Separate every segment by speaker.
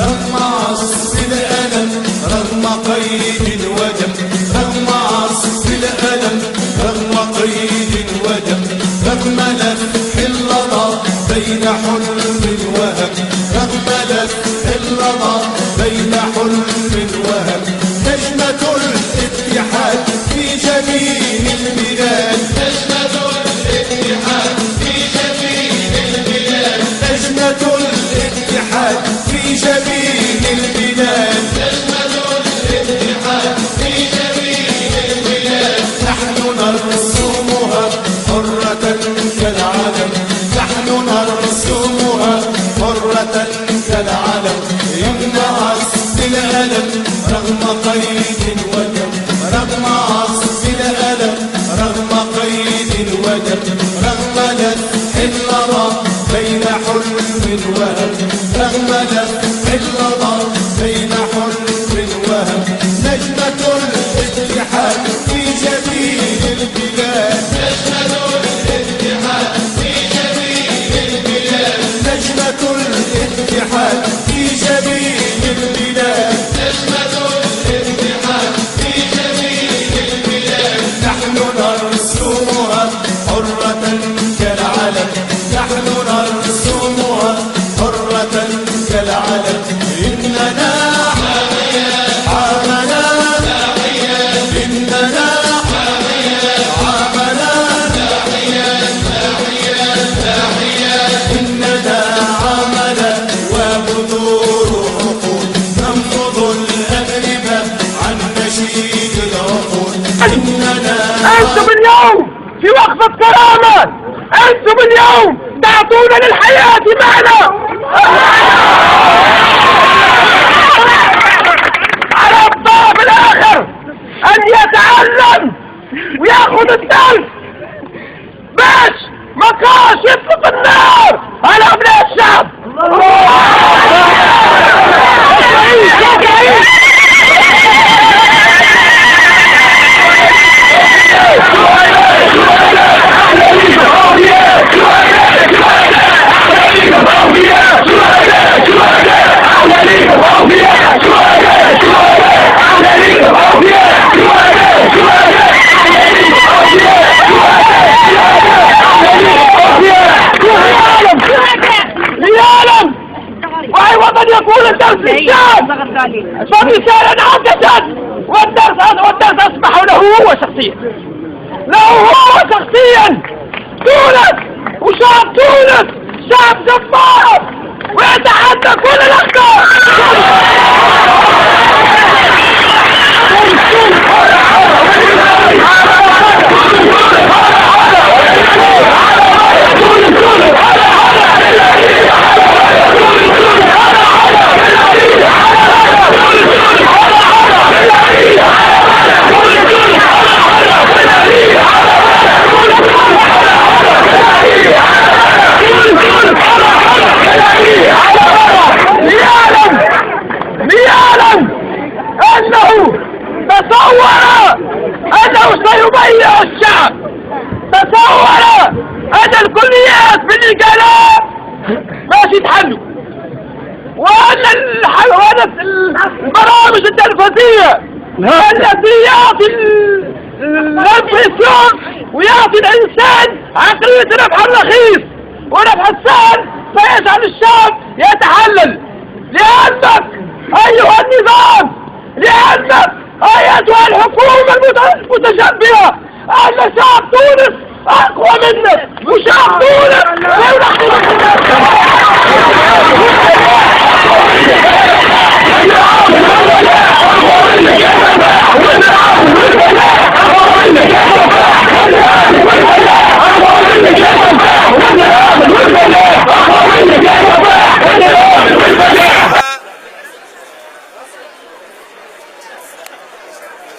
Speaker 1: رغم عصف الألم رغم قيد الودم، رغم عصف الألم رغم قيد الودم، رغم لفح اللظى بين حلم وهم، رغم لفح اللظى بين حلم وهم، نجمة الاتحاد في جبين البلاد، نجمة الاتحاد في جبين البلاد، نجمة الاتحاد في جبين البلاد، نجمة الاتحاد في جبين البلاد، نحن نرسمها حرة كالعلم، نحن نرسمها حرة كالعلم، رغم عصف الألم رغم قيد الودم، رغم عصف الألم رغم قيد الودم، رغم لفح اللظى بين حلم وهم، رغم لفح اللظى بين حلم وهم، نجمة الاتحاد في جبين البلاد، نجمة الاتحاد في جبين البلاد، نجمة الاتحاد في جبين البلاد، نجمة الاتحاد في جبين البلاد، نحن نرسمها حرة كالعلم، نحن نرسمها حرة كالعلم، إننا عامنا إننا عامنا إننا عامنا وبذور العقول، ننفض الأغربة عن نشيد العقول، إننا
Speaker 2: انتم اليوم في وقفة كرامة، انتم اليوم تعطونا للحياة معنى. على الطرف الاخر ان يتعلم وياخذ الدرس باش ما كاش يطلق النار على ابناء الشعب. ليعلم وأي وطن يكون الدرس للشعب فمثالا عكسا، والدرس أصبح له هو شخصيا، له هو شخصيا. تونس وشعب تونس شعب جبار ويتحدى كل الأخطاء. ليعلم أنه تصور أنه سيبيع الشعب، تصور أن الكليات في الإقالات ماشي تحلوا، وأن البرامج التلفزيونية التي يعطي الانفلاسيون ويعطي الإنسان عقلية ربح الرخيص وربح السهل سيجعل الشعب يتحلل. لأنك أيها النظام، لأنك أيتها الحكومة المتشبهة أن شعب تونس أقوى منك، وشعب تونس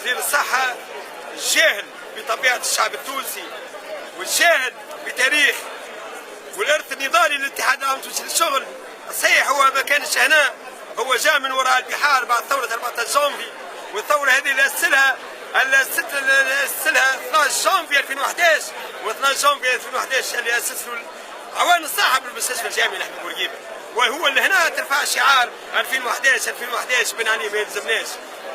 Speaker 3: وزير الصحة الجاهل بطبيعة الشعب التونسي والجاهل بتاريخ والإرث النضالي للاتحاد العام التونسي للشغل. صحيح هو ما كانش هنا، هو جاء من وراء البحار بعد ثورة 14 جانفي، والثورة هذه اللي أسسها 12 جانفي 2011 و 12 جانفي 2011 اللي أسسوا عوان الصحة بالمستشفى الجامعي لحمد بورقيبة. وهو اللي هنا ترفع شعار 2011 بن عليه ما يلزمناش،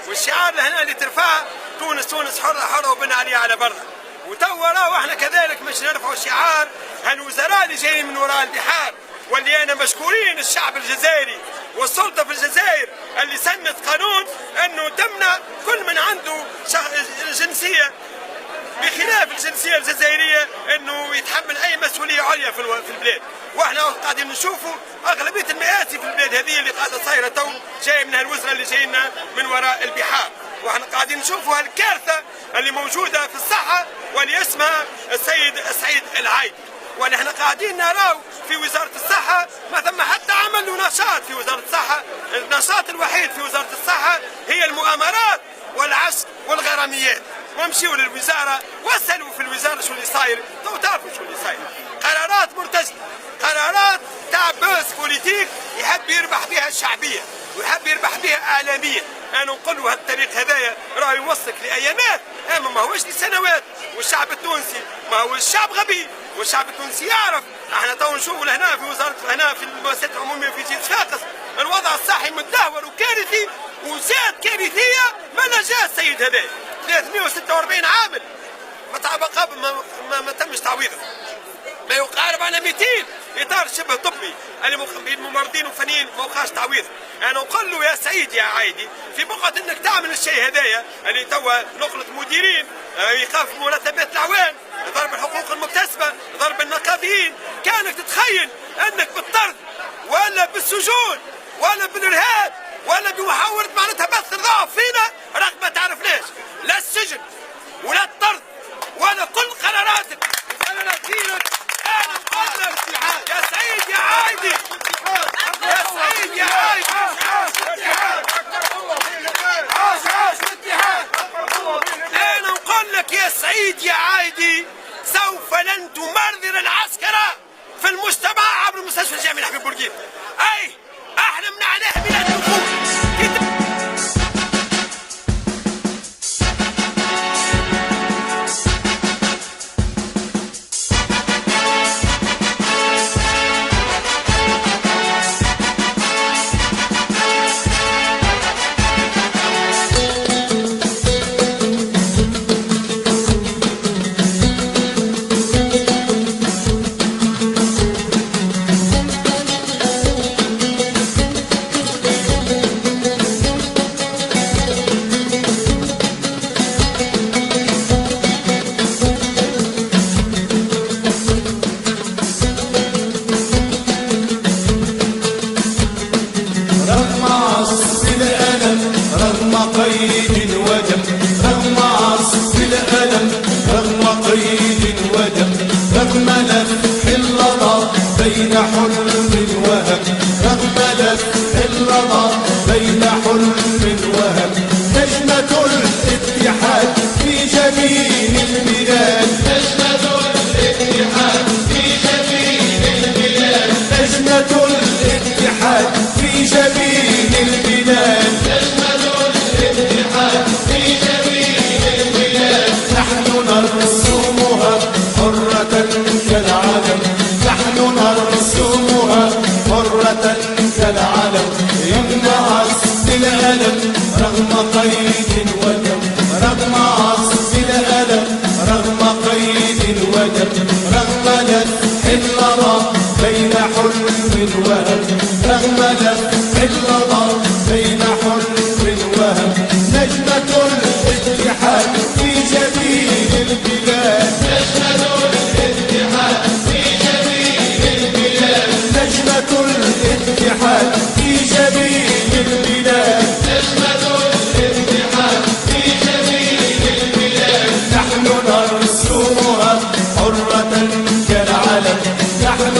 Speaker 3: والشعار اللي هنا اللي ترفع تونس حرة حرة وبن عليه على برا. وتوا راهو احنا كذلك مش نرفعوا شعار هالوزراء اللي جايين من وراء البحار، واللي انا مشكورين الشعب الجزائري والسلطه في الجزائر اللي سنت قانون انه تمنع كل من عنده جنسيه بخلاف الجنسيه الجزائريه انه يتحمل اي مسؤوليه عليا في البلاد. واحنا قاعدين نشوفوا اغلبيه المآسي في البلاد هذه اللي قاعده صايره تو جايه من هالوزراء اللي جايين من وراء البحار، واحنا قاعدين نشوفوا هالكارثه اللي موجوده في الصحه واللي اسمها السيد سعيد العايدي. واللي احنا قاعدين نراو في وزاره الصحه ما ثم حتى عمل نشاط في وزاره الصحه، النشاط الوحيد في وزاره الصحه هي المؤامرات والعسك والغراميات. ومشيوا للوزاره واسالوا في الوزاره شو اللي صاير، تو تعرفوا شو اللي صاير. قرارات مرتجله، قرارات تاع بوس بوليتيك يحب يربح بها الشعبيه ويحب يربح بها اعلاميا. انا نقول له الطريق هذايا راه يوصلك لايامات اما ما هوش لسنوات. والشعب التونسي ما هو الشعب غبي، والشعب التونسي يعرف. احنا تو نشوفوا هنا في وزاره هنا في المؤسسات العموميه في جيل صفاقس الوضع الصحي متدهور وكارثي، وزاد كارثيه ما جاء السيد هذايا 346 عامل ما تمش تعويضه، ما يقارب على 200 اطار شبه طبي الممرضين وفنيين ما وقعش تعويض. انا نقول له يا سعيد يا عايدي في بقعه انك تعمل الشيء هذايا اللي توا نقله مديرين يخاف مرتبات العوان، ضرب الحقوق المكتسبه، ضرب النقابيين، كانك تتخيل انك بالطرد ولا بالسجون ولا بالارهاب ولا بمحاوله معناتها بث الضعف فينا رغم ما تعرفناش لا السجن ولا الطرد ولا كل قراراتك قراراتك. انا نقول لك يا سعيد يا عايدي يا سعيد يا عايدي انا نقول لك يا سعيد يا عايدي سوف لن تمرر العسكرة في المجتمع عبر مستشفى الجامعي حبيب بورقيب. اي احنا منعناه من الدخول.
Speaker 1: قيد ودم رغم عصف الألم رغم قيد ودم رغم لفح اللظى بين حلم وهم رغم لفح اللظى بين حلم وهم نجمة الاتحاد في جبين البلاد نجمة الاتحاد في جبين البلاد نجمة الاتحاد في جبين البلاد نحن نرسمها حرة كالعلم نحن نرسمها حرة كالعلم يمنع عصف الألم رغم قيد ودم رغم عصف الألم رغم قيد ودم رغم لفح اللظى بين حلم وهم رغم لفح اللظى بين حلم وهم نجمة الاتحاد في جبين البلاد نجمة الاتحاد في جبين البلاد نجمة الاتحاد في جبين البلاد نجمة الاتحاد في جبين البلاد نحن نرسمها حرة كالعلم نحن